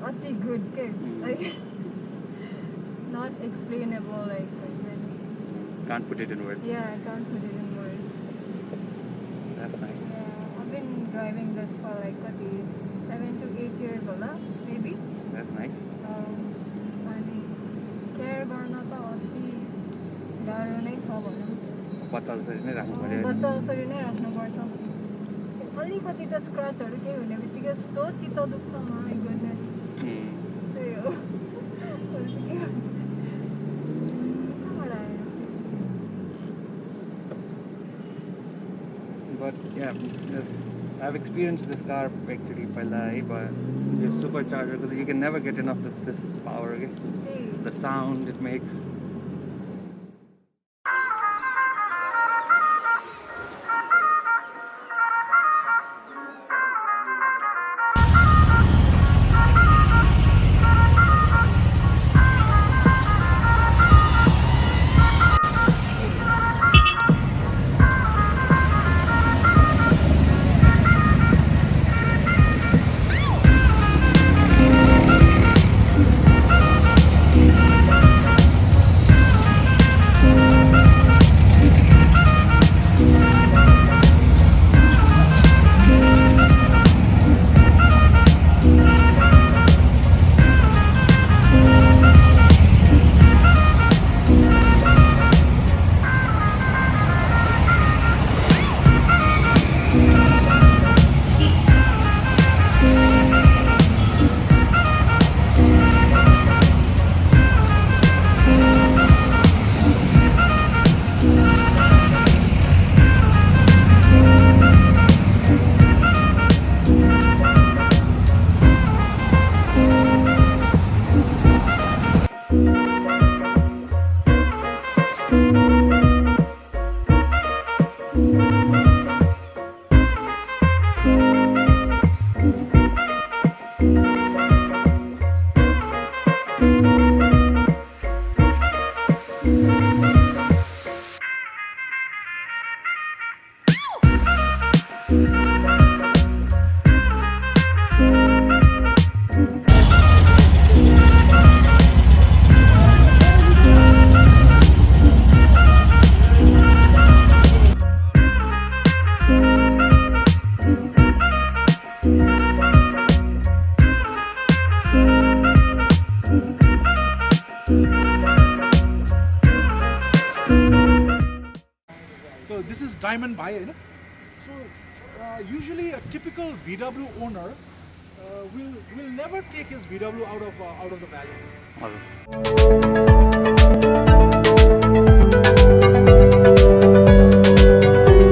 अति good के like not explainable like Can't put it in words. yeah I can't put it in words. That's nice. Yeah, I've been driving this for like 7 to 8 years होला maybe. That's nice. अनि care गर्न त अति गाह्रो नै छ भनौँ. पत्ता जसरी नै राख्नु पर्यो. बच्चा जसरी नै राख्नुपर्छ. अलिकति त स्क्रचहरू केही हुने बित्तिकै यस्तो चित्त दुख्छ माइ गुडनेस. त्यही हो. But yeah, I've experienced this car actually पहिला है, but yo supercharger because you can never get enough of this power. Okay? The sound it makes. So this is Diamond Bhai, you know? So usually a typical VW owner will never take his VW out of the valley.